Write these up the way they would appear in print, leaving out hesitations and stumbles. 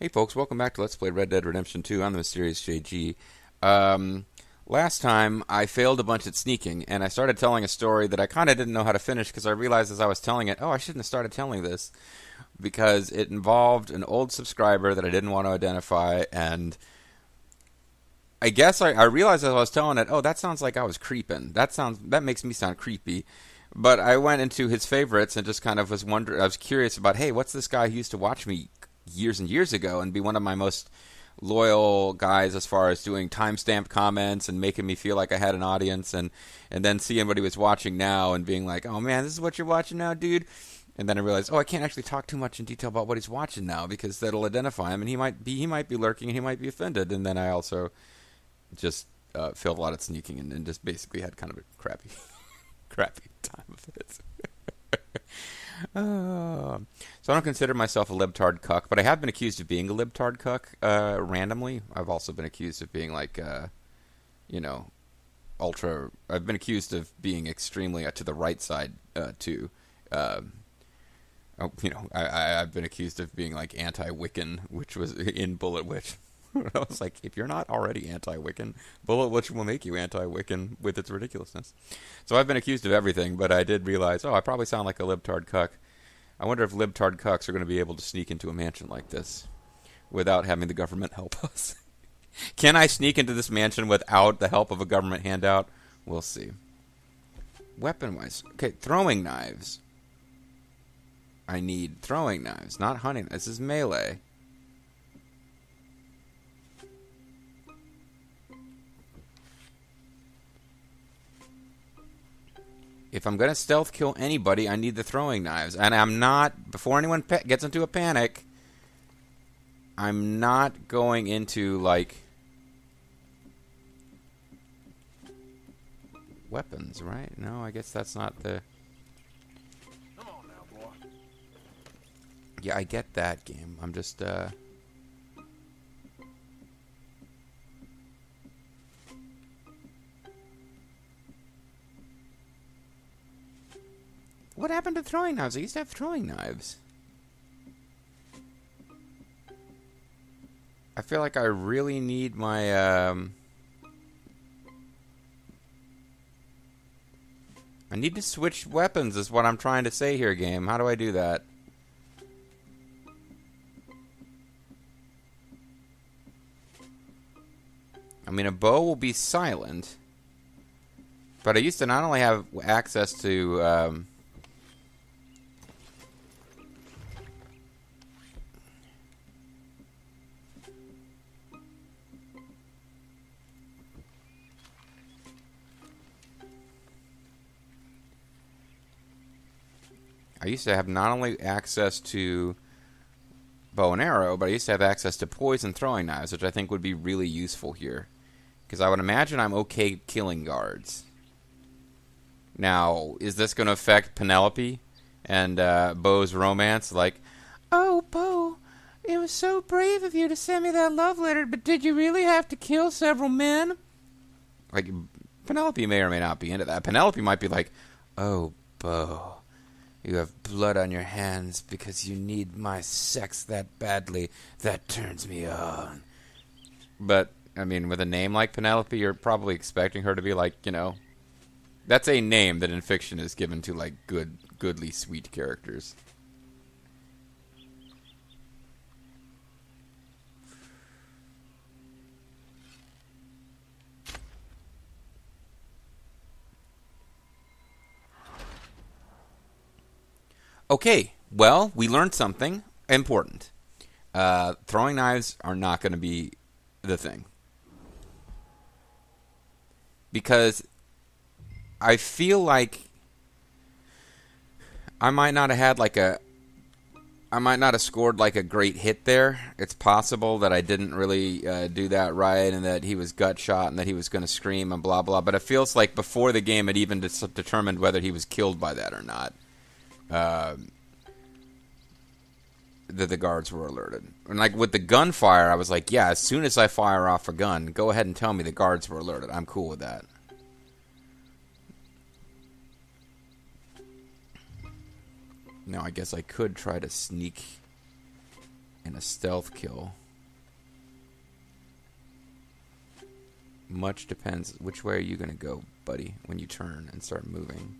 Hey folks, welcome back to Let's Play Red Dead Redemption 2. I'm the Mysterious JG. Um, Last time I failed a bunch at sneaking, and I started telling a story that I kind of didn't know how to finish because I realized as I was telling it, oh, I shouldn't have started telling this because it involved an old subscriber that I didn't want to identify, and I guess I realized as I was telling it, oh, that sounds like I was creeping. That makes me sound creepy. But I went into his favorites and just kind of was wondering. I was curious about, hey, what's this guy who used to watch me years and years ago and be one of my most loyal guys as far as doing timestamp comments and making me feel like I had an audience, and then seeing what he was watching now and being like, oh man, this is what you're watching now, dude. And then I realized, oh, I can't actually talk too much in detail about what he's watching now because that'll identify him, and he might be lurking and he might be offended. And then I also just failed a lot at sneaking and just basically had kind of a crappy, crappy time of it. So I don't consider myself a libtard cuck, but I have been accused of being a libtard cuck randomly. I've also been accused of being like, you know, ultra. I've been accused of being extremely to the right side too. I've been accused of being like anti-Wiccan, which was in Bullet Witch. I was like, if you're not already anti-Wiccan, Bullet Witch will make you anti-Wiccan with its ridiculousness. So I've been accused of everything, but I did realize, oh, I probably sound like a libtard cuck. I wonder if libtard cucks are going to be able to sneak into a mansion like this without having the government help us. Can I sneak into this mansion without the help of a government handout? We'll see. Weapon-wise. Okay, throwing knives. I need throwing knives, not hunting. This is melee. If I'm going to stealth kill anybody, I need the throwing knives. And I'm not, before anyone gets into a panic, I'm not going into, like, weapons, right? No, I guess that's not the... Come on now, boy. Yeah, I get that game. I'm just, What happened to throwing knives? I used to have throwing knives. I feel like I really need my, I need to switch weapons is what I'm trying to say here, game. How do I do that? I mean, a bow will be silent. But I used to not only have access to, I used to have not only access to bow and arrow, but I used to have access to poison throwing knives, which I think would be really useful here. Because I would imagine I'm okay killing guards. Now, is this going to affect Penelope and Beau's romance? Like, oh, Beau, it was so brave of you to send me that love letter, but did you really have to kill several men? Like, Penelope may or may not be into that. Penelope might be like, oh, Beau, you have blood on your hands because you need my sex that badly. That turns me on. But, I mean, with a name like Penelope, you're probably expecting her to be like, you know... That's a name that in fiction is given to, like, goodly, sweet characters. Okay, well, we learned something important. Throwing knives are not going to be the thing. Because I feel like I might not have had like a... I might not have scored like a great hit there. It's possible that I didn't really do that right and that he was gut shot and that he was going to scream and blah, blah. But it feels like before the game it even determined whether he was killed by that or not. That the guards were alerted. And like with the gunfire, I was like, yeah, as soon as I fire off a gun, go ahead and tell me the guards were alerted. I'm cool with that. Now, I guess I could try to sneak and a stealth kill. Much depends. Which way are you going to go, buddy, when you turn and start moving?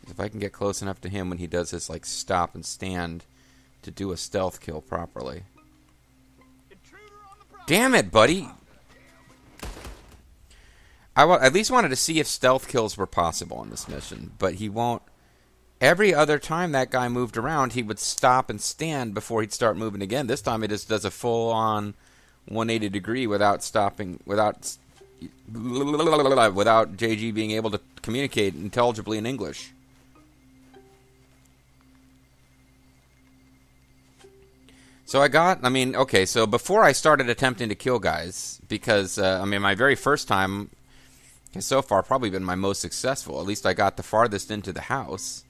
If I can get close enough to him when he does his, like, stop and stand to do a stealth kill properly. Damn it, buddy! I at least wanted to see if stealth kills were possible in this mission, but he won't. Every other time that guy moved around, he would stop and stand before he'd start moving again. This time he just does a full-on 180 degree without stopping, without JG being able to communicate intelligibly in English. So okay, so before I started attempting to kill guys, because, my very first time has so far probably been my most successful. At least I got the farthest into the house.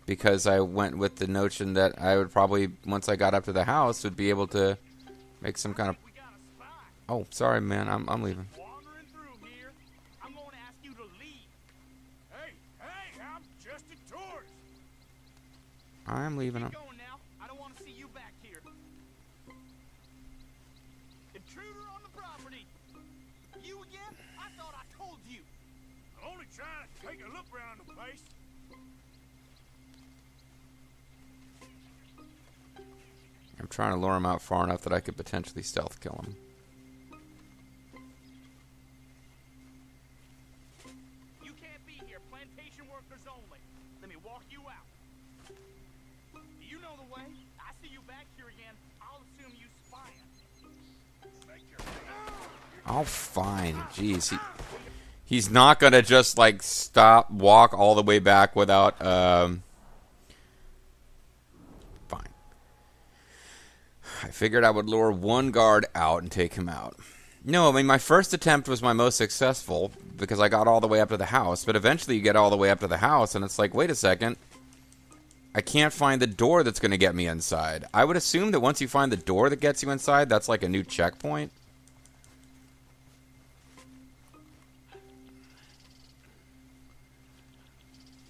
Because I went with the notion that I would probably, once I got up to the house, would be able to make some kind of... Oh, sorry, man, I'm leaving. I'm leaving him. I don't want to see you back here. Intruder on the property. You again? I thought I told you. I'm only trying to take a look around the place. I'm trying to lure him out far enough that I could potentially stealth kill him. You can't be here. Plantation workers only. Let me walk you out. You know the way. I see you back here again. I'll assume you spying. Oh, fine. Jeez, he's not gonna just like walk all the way back without. Fine. I figured I would lure one guard out and take him out. No, I mean my first attempt was my most successful because I got all the way up to the house. But eventually, you get all the way up to the house, and it's like, wait a second. I can't find the door that's going to get me inside. I would assume that once you find the door that gets you inside, that's like a new checkpoint.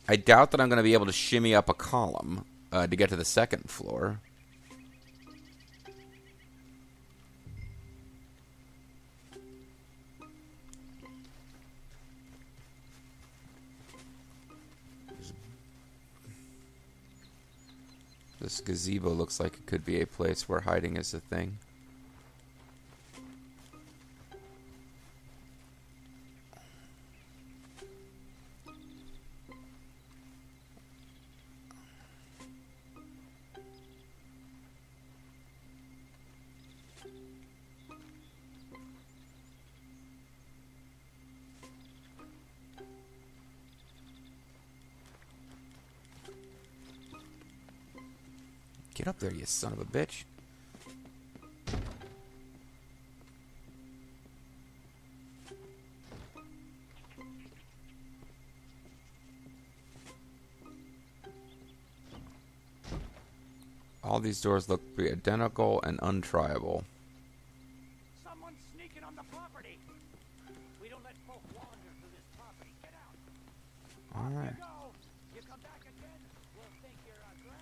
I doubt that I'm going to be able to shimmy up a column to get to the second floor. This gazebo looks like it could be a place where hiding is a thing. Get up there, you son of a bitch. All these doors look to be identical and untriable. Someone's sneaking on the property. We don't let folk wander through this property. Get out. All right. You come back again, we'll think you're a drag.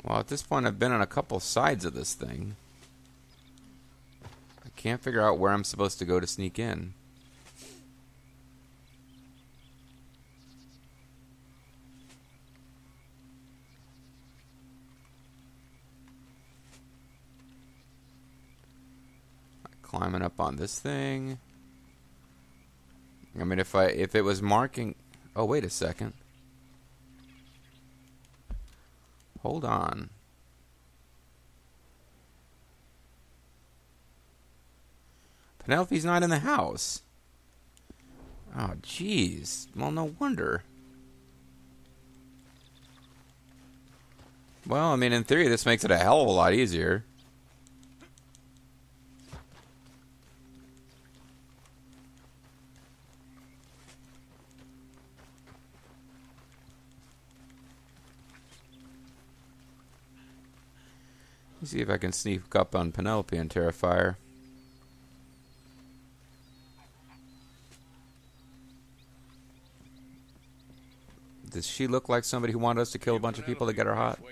Well, at this point, I've been on a couple sides of this thing. I can't figure out where I'm supposed to go to sneak in. Climbing up on this thing. I mean, if it was marking... Oh, wait a second. Hold on. Penelope's not in the house. Oh, jeez. Well, no wonder. Well, I mean, in theory, this makes it a hell of a lot easier. Let's see if I can sneak up on Penelope and Terrifier. Does she look like somebody who wanted us to kill a bunch of people to get her hot? Well,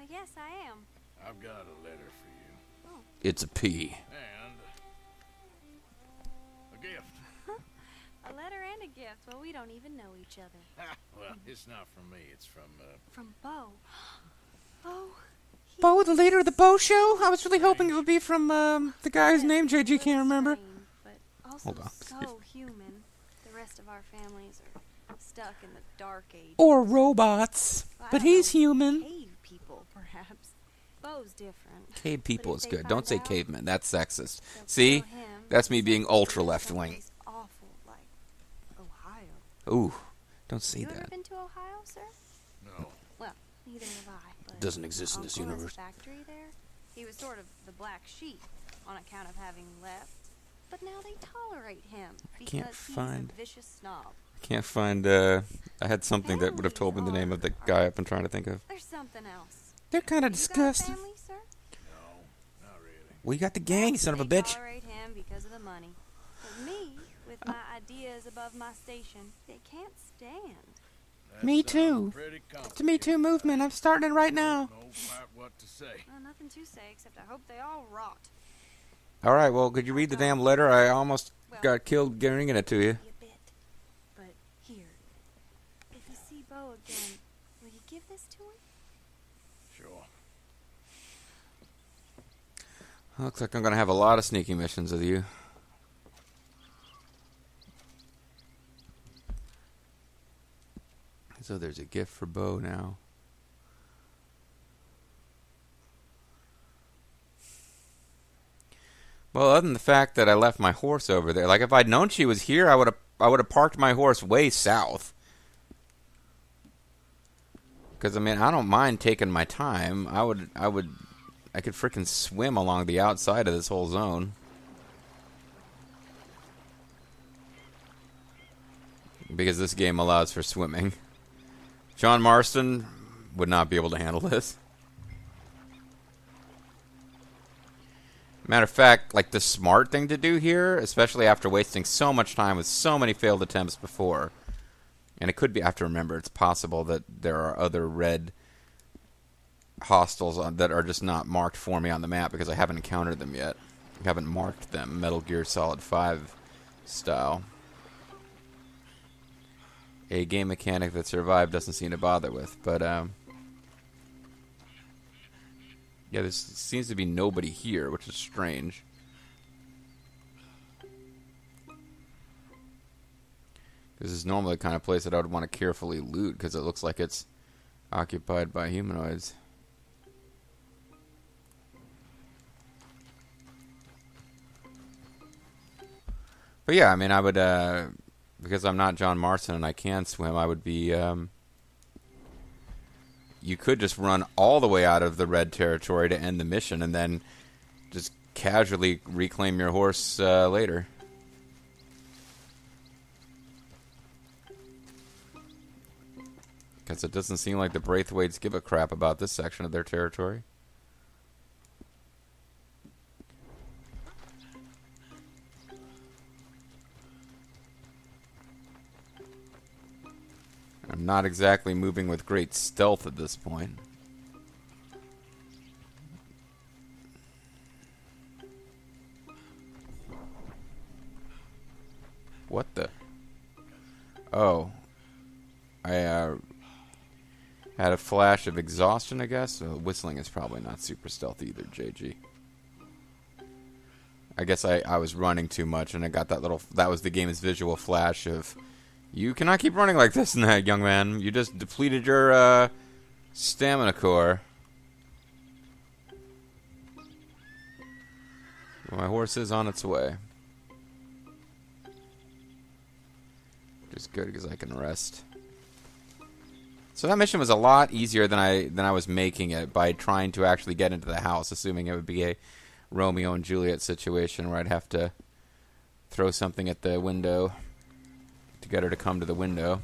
yes, I am. I've got a letter for you. Oh. It's a P. And a gift. A letter and a gift. Well, we don't even know each other. Well, it's not from me. It's from, From Bo. Bo? Bo, the leader of the Bo Show? I was really hoping it would be from the guy whose name JG can't remember. But also Hold on. so human. The rest of our families are stuck in the dark age. Or robots. Well, I But don't he's know, human. Cave people, perhaps. Bo's different. Cave people But is if they good. Don't find say out, cavemen. That's sexist. they'll See? kill him. That's me being ultra Someplace left-wing. Awful, like Ohio. Ooh, don't say You ever that. been to Ohio, sir? no. Well, neither have I. But Doesn't exist in my this uncle has universe. a factory there. He was sort of the black sheep on account of having left. But now they tolerate him because can't he's find- a vicious snob. Can't find, I had something that would have told me the name of the guy I've been trying to think of. There's something else. They're kind of You got a disgusting. family, sir? No, not really. We got the gang, son of a They bitch. tolerate him because of the money. But me, with my ideas above my station, they can't stand. That Me sounds too. pretty It's a Me Too complicated. movement. I'm starting it right now. Know quite what to say. Well, nothing to say except I hope they all rot. All right, well, could you read the damn letter? I almost got killed bringing it to you. Be a bit. But here, if you see Bo again, will you give this to him? Sure. Looks like I'm going to have a lot of sneaking missions with you. So there's a gift for Bo now. Well, other than the fact that I left my horse over there, like if I'd known she was here, I would have parked my horse way south. Because I mean, I don't mind taking my time. I could freaking swim along the outside of this whole zone. Because this game allows for swimming. John Marston would not be able to handle this. Matter of fact, like the smart thing to do here, especially after wasting so much time with so many failed attempts before, and it could be, I have to remember, it's possible that there are other red hostiles that are just not marked for me on the map because I haven't encountered them yet. I haven't marked them Metal Gear Solid 5 style. A game mechanic that survived doesn't seem to bother with, but yeah, there seems to be nobody here, which is strange. This is normally the kind of place that I would want to carefully loot, because it looks like it's occupied by humanoids. But yeah, I mean, I would, because I'm not John Marston and I can swim, I would be, you could just run all the way out of the red territory to end the mission and then just casually reclaim your horse later. Because it doesn't seem like the Braithwaites give a crap about this section of their territory. I'm not exactly moving with great stealth at this point. What the? Oh. I had a flash of exhaustion, I guess. So whistling is probably not super stealthy either, JG. I guess I was running too much and I got that little... That was the game's visual flash of... You cannot keep running like this, young man. You just depleted your stamina core. My horse is on its way. Which is good because I can rest. So that mission was a lot easier than I was making it by trying to actually get into the house, assuming it would be a Romeo and Juliet situation where I'd have to throw something at the window to get her to come to the window.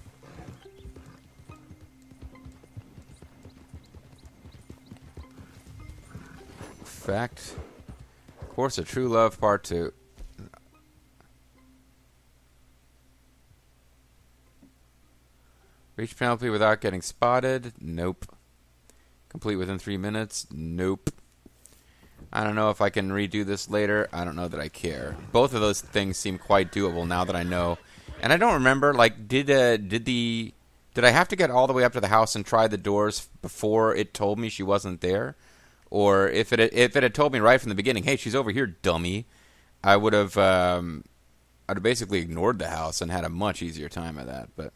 fact. Course of True Love Part 2. Reach penalty without getting spotted? Nope. Complete within 3 minutes? Nope. I don't know if I can redo this later. I don't know that I care. Both of those things seem quite doable now that I know. And I don't remember, like, did I have to get all the way up to the house and try the doors before it told me she wasn't there? Or if it had told me right from the beginning, hey, she's over here, dummy, I would have I'd have basically ignored the house and had a much easier time of that. But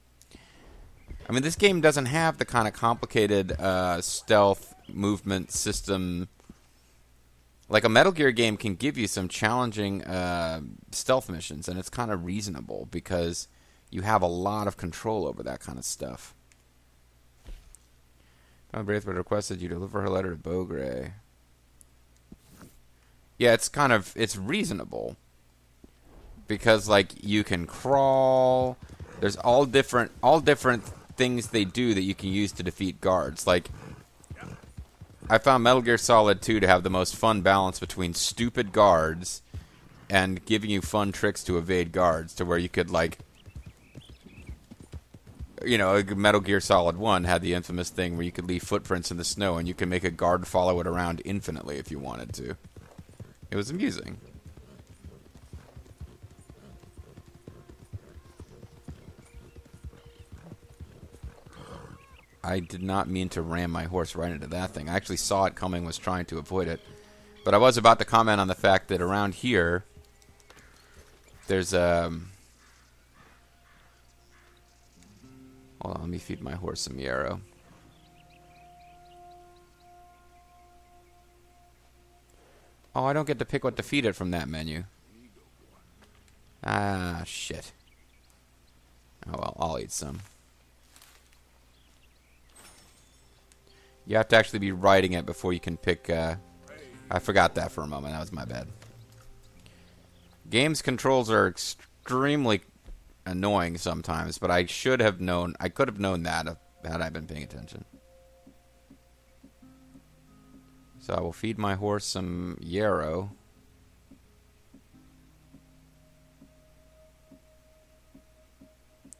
I mean, this game doesn't have the kind of complicated stealth movement system. Like a Metal Gear game can give you some challenging stealth missions, and it's kind of reasonable because you have a lot of control over that kind of stuff. Braithwaite requested you deliver her letter to Beaugray. Yeah, it's reasonable because like you can crawl. There's all different things they do that you can use to defeat guards. Like I found Metal Gear Solid 2 to have the most fun balance between stupid guards and giving you fun tricks to evade guards, to where you could like, you know, Metal Gear Solid 1 had the infamous thing where you could leave footprints in the snow and you could make a guard follow it around infinitely if you wanted to. It was amusing. I did not mean to ram my horse right into that thing. I actually saw it coming, was trying to avoid it. But I was about to comment on the fact that around here, there's hold on, let me feed my horse some yarrow. Oh, I don't get to pick what to feed it from that menu. Ah, shit. Oh well, I'll eat some. You have to actually be riding it before you can pick... I forgot that for a moment. That was my bad. Game's controls are extremely annoying sometimes, but I should have known... I could have known that had I been paying attention. So I will feed my horse some yarrow.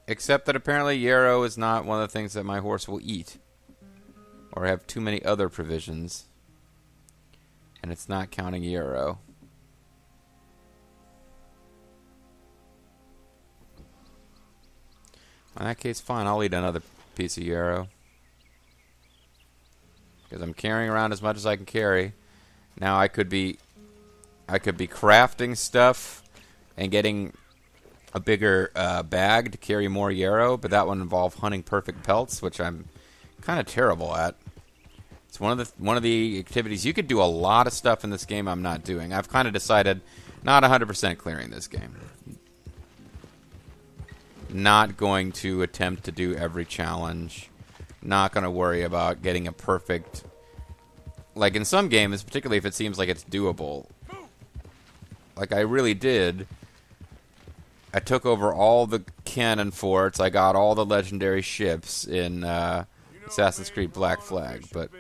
Except that apparently yarrow is not one of the things that my horse will eat. Or have too many other provisions. And it's not counting yarrow. In that case, fine. I'll eat another piece of yarrow. Because I'm carrying around as much as I can carry. Now I could be crafting stuff and getting a bigger bag to carry more yarrow, but that would involve hunting perfect pelts, which I'm kind of terrible at. It's one of the activities. You could do a lot of stuff in this game I'm not doing. I've kind of decided not 100% clearing this game. Not going to attempt to do every challenge. Not going to worry about getting a perfect... Like in some games, particularly if it seems like it's doable. Like I really did. I took over all the cannon forts. I got all the legendary ships in Assassin's Creed Black Flag, but...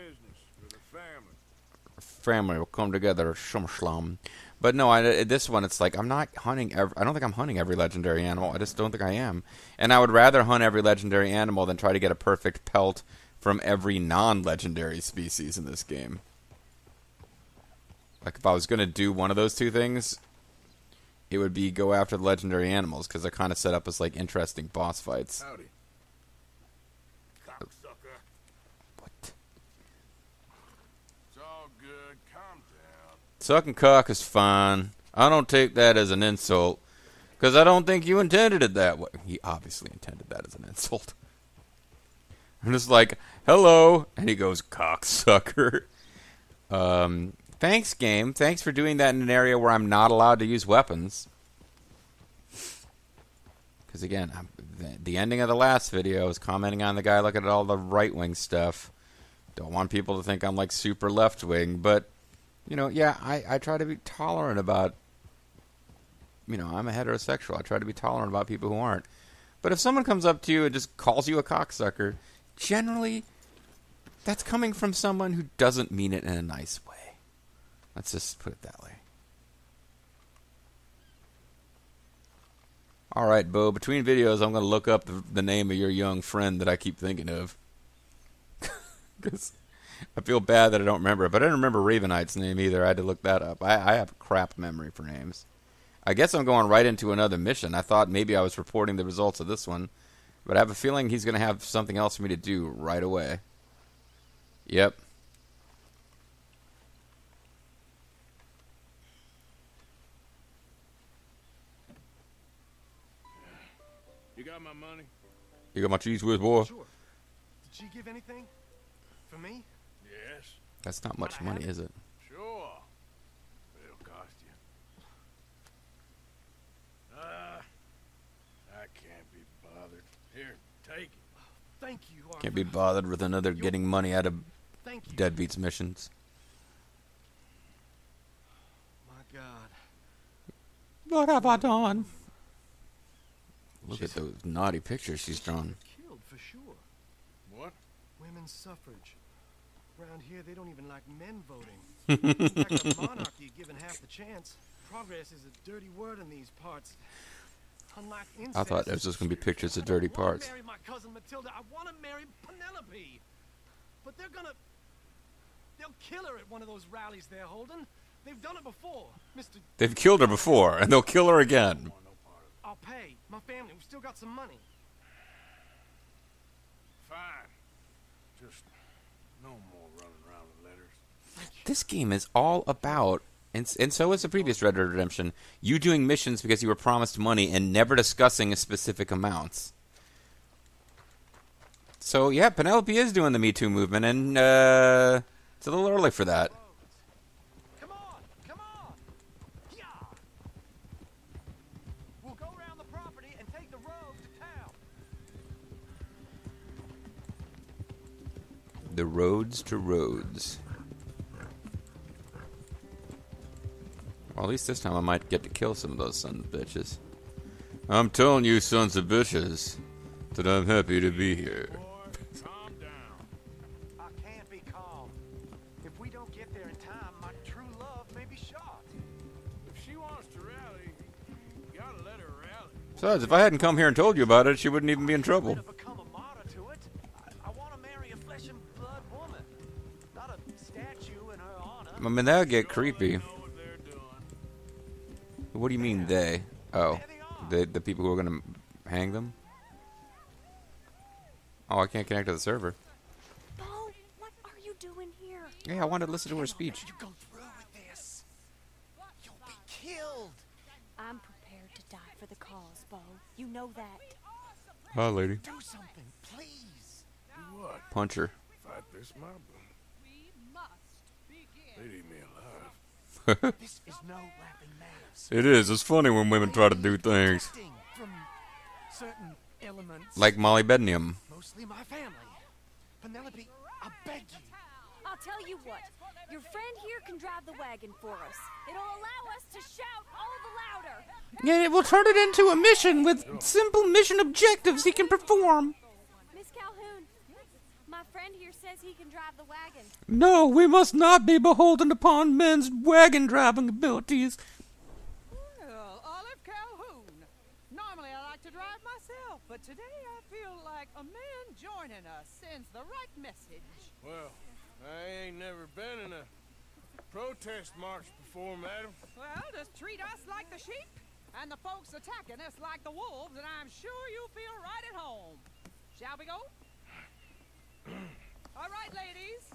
Family will come together, shum. But no, this one, it's like I'm not hunting. I don't think I'm hunting every legendary animal. I just don't think I am. And I would rather hunt every legendary animal than try to get a perfect pelt from every non-legendary species in this game. Like if I was going to do one of those two things, it would be go after the legendary animals because they're kind of set up as like interesting boss fights. Howdy. Sucking cock is fine. I don't take that as an insult, because I don't think you intended it that way. He obviously intended that as an insult. I'm just like, hello, and he goes, cocksucker. Thanks, game. Thanks for doing that in an area where I'm not allowed to use weapons. Because again, the ending of the last video was commenting on the guy looking at all the right-wing stuff. Don't want people to think I'm like super left-wing, but... You know, yeah, I try to be tolerant about, you know, I'm a heterosexual. I try to be tolerant about people who aren't. But if someone comes up to you and just calls you a cocksucker, generally, that's coming from someone who doesn't mean it in a nice way. Let's just put it that way. All right, Bo. Between videos, I'm going to look up the name of your young friend that I keep thinking of. Because I feel bad that I don't remember it. But I didn't remember Ravenite's name either. I had to look that up. I have a crap memory for names. I guess I'm going right into another mission. I thought maybe I was reporting the results of this one. But I have a feeling he's going to have something else for me to do right away. Yep. You got my money? You got my cheese whiz, boy? Sure. Did she give anything? For me? Yes. That's not much money, is it? Sure. It'll cost you. I can't be bothered. Here, take it. Thank you, Arthur. Can't be bothered with another getting money out of Thank you. deadbeats missions. My God. What have I done? Look at those naughty pictures she's drawn. Killed for sure. What? Women's suffrage. Around here, they don't even like men voting. Like a monarchy given half the chance. Progress is a dirty word in these parts. Unlike incest, I thought there was just going to be pictures of dirty I don't wanna parts. marry my cousin Matilda. I want to marry Penelope. But they'll kill her at one of those rallies they're holding. They've done it before, Mr. They've killed her before, and they'll kill her again. I'll pay. My family, we've still got some money. Fine. Just no more running around with letters. This game is all about, and so is the previous Red Dead Redemption, you doing missions because you were promised money and never discussing specific amounts. So, yeah, Penelope is doing the Me Too movement, and it's a little early for that. Come on, come on. Yeah. We'll go around the property and take the road to town. The roads to Rhodes. Well, at least this time I might get to kill some of those sons of bitches. I'm telling you, sons of bitches, that I'm happy to be here. Boy, calm down. I can't be calm. If we don't get there in time, my true love may be shot. If she wants to rally, you gotta let her rally. Besides, if I hadn't come here and told you about it, she wouldn't even be in trouble. To become a martyr to it. I want to marry a flesh and blood woman, not a statue in her honor. I mean, that would get creepy. Know what they're doing. What do you mean, they? Oh, the people who are going to hang them? Oh, I can't connect to the server. Bo, what are you doing here? Yeah, I wanted to listen to her speech. You go through with this, you'll be killed. I'm prepared to die for the cause, Bo. You know that. Hi, lady. Do something, please. Do what? Punch her. Fight this mob? We must begin. They'd eat me alive. This is no laughing matters. It is. It's funny when women try to do things. Acting from certain elements. Like Molly Bednium. Mostly my family. Penelope, I beg you. I'll tell you what. Your friend here can drive the wagon for us. It'll allow us to shout all the louder. Yeah, we'll turn it into a mission with simple mission objectives he can perform. Miss Calhoun, my friend here says he can drive the wagon. No, we must not be beholden upon men's wagon driving abilities. Well, Olive Calhoun. Normally I like to drive myself, but today I feel like a man joining us sends the right message. Well, I ain't never been in a protest march before, madam. Well, just treat us like the sheep, and the folks attacking us like the wolves, and I'm sure you feel right at home. Shall we go? All right, ladies.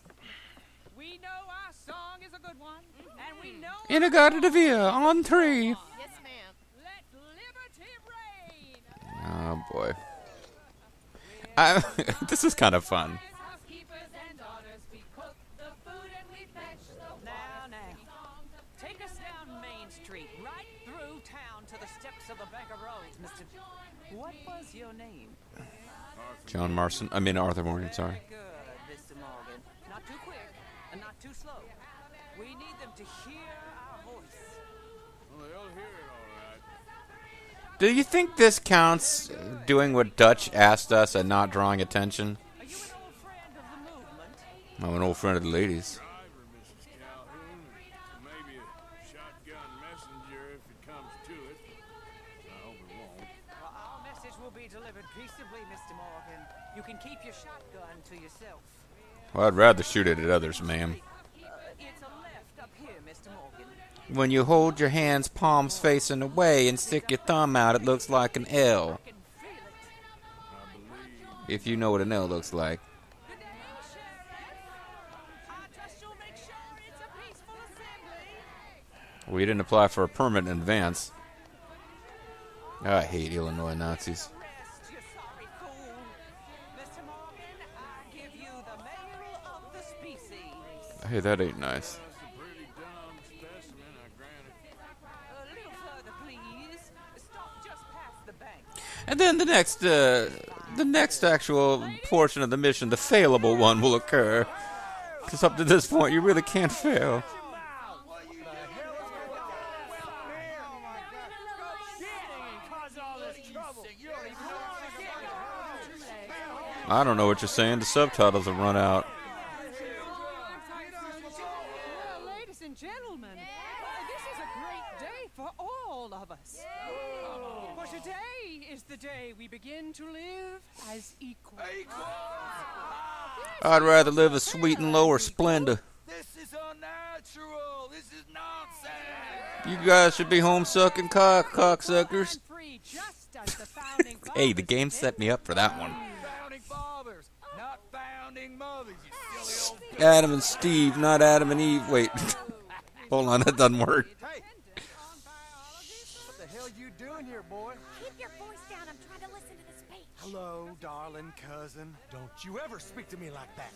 We know our song is a good one, and we know... Inagata de Via on 3. Yes, ma'am. Let liberty reign. Oh, boy. This is kind of fun. Housekeepers and daughters, we cook the food and we fetch the water. Now. Take us down Main Street, right through town to the steps of the Bank of Rhodes, Mr. What was your name? John Marston. I mean, Arthur Morgan, sorry. Good, Mr. Morgan. Not too quick and not too slow. We need them to hear our voice. Well, they'll hear it all right. Do you think this counts doing what Dutch asked us and not drawing attention? Are you an old friend of the movement? I'm an old friend of the ladies. Driver, Mrs. Calhoun, and You can keep your shotgun to yourself. Well, I'd rather shoot it at others, ma'am. It's a left up here, Mr. Morgan. When you hold your hands palms facing away and stick your thumb out, it looks like an L. I can feel it. If you know what an L looks like. Good day, Sheriff. I trust you'll make sure it's a peaceful assembly. We didn't apply for a permit in advance. I hate Illinois Nazis. Rest, you sorry fool. Mr. Morgan, I give you the male of the species. Hey, that ain't nice. That's a pretty dumb specimen, I grant it. A little further, please. Stop just past the bank. And then the next actual portion of the mission, the failable one, will occur. Because up to this point, you really can't fail. I don't know what you're saying. The subtitles have run out. Well, ladies and gentlemen, this is a great day for all of us. For today is the day we begin to live as equals. I'd rather live a sweet and lower splendor. This is unnatural. This is nonsense. You guys should be home sucking cocksuckers. Free, just as the founding Hey, the fathers game did. set me up for that one. Founding fathers, not founding mothers, you silly old... Adam and Steve, not Adam and Eve. Wait. Hold on, that doesn't work. Hey, what the hell you doing here, boy? Keep your voice down. I'm trying to listen to the speech. Hello, darling cousin. Don't you ever speak to me like that.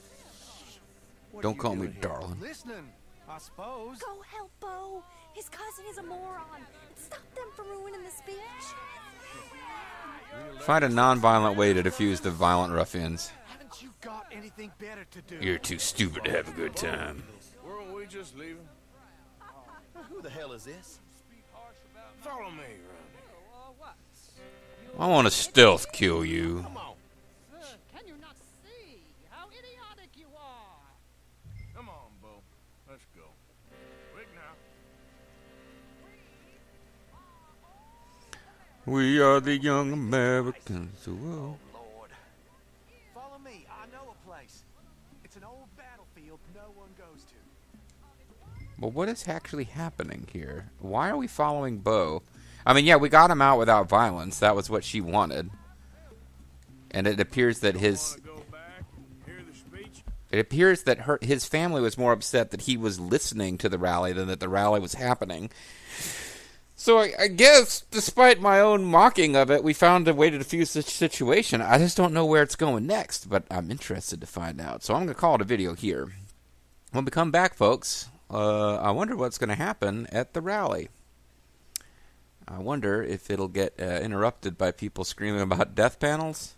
What Don't are you call me doing here? darling. Listening, I suppose. Go help Bo. His cousin is a moron. Stop them from ruining the speech. Find a non-violent way to defuse the violent ruffians. Haven't you got anything better to do? You're too stupid to have a good time. Weren't we just leaving? Who the hell is this? Follow me, Ronnie. I want to stealth kill you. Come on. Can you not see how idiotic you are? Come on, Bo. Let's go. Quick now. We are the young Americans. Whoa. Lord. Follow me. I know a place. It's an old battlefield no one goes to. Well, what is actually happening here? Why are we following Bo? I mean, yeah, we got him out without violence. That was what she wanted. And it appears that his... Want to go back and hear the speech? It appears that his family was more upset that he was listening to the rally than that the rally was happening. So I guess, despite my own mocking of it, we found a way to defuse the situation. I just don't know where it's going next, but I'm interested to find out. So I'm going to call it a video here. When we come back, folks, I wonder what's going to happen at the rally. I wonder if it'll get interrupted by people screaming about death panels.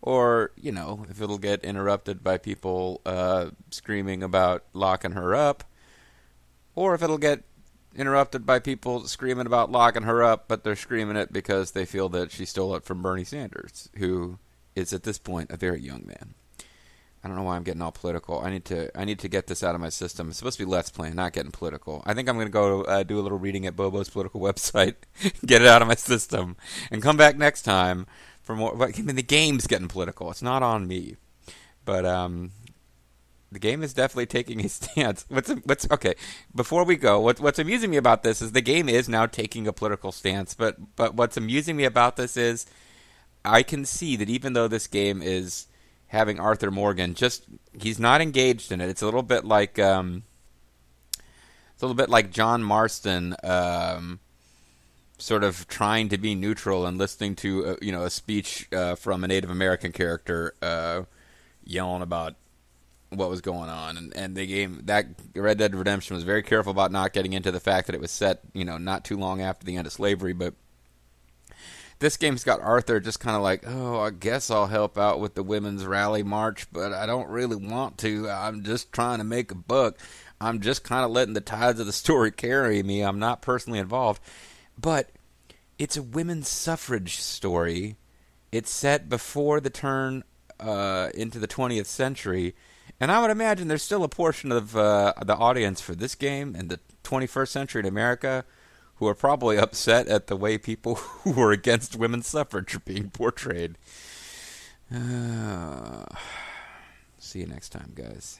Or, you know, if it'll get interrupted by people screaming about locking her up. Or if it'll get interrupted by people screaming about locking her up, but they're screaming it because they feel that she stole it from Bernie Sanders, who is at this point a very young man. I don't know why I'm getting all political. I need to get this out of my system. It's supposed to be Let's Play, not getting political. I think I'm going to go do a little reading at Bobo's political website, get it out of my system, and come back next time for more. I mean, the game's getting political. It's not on me, but the game is definitely taking a stance. What's okay? Before we go, what's amusing me about this is the game is now taking a political stance. But what's amusing me about this is I can see that even though this game is having Arthur Morgan, he's not engaged in it. It's a little bit like John Marston, sort of trying to be neutral and listening to a speech from a Native American character yelling about what was going on. And the game, that Red Dead Redemption, was very careful about not getting into the fact that it was set not too long after the end of slavery, but this game's got Arthur just kind of like, oh, I guess I'll help out with the women's rally march, but I don't really want to. I'm just trying to make a buck. I'm just kind of letting the tides of the story carry me. I'm not personally involved. But it's a women's suffrage story. It's set before the turn into the 20th century. And I would imagine there's still a portion of the audience for this game in the 21st century in America who are probably upset at the way people who are against women's suffrage are being portrayed. See you next time, guys.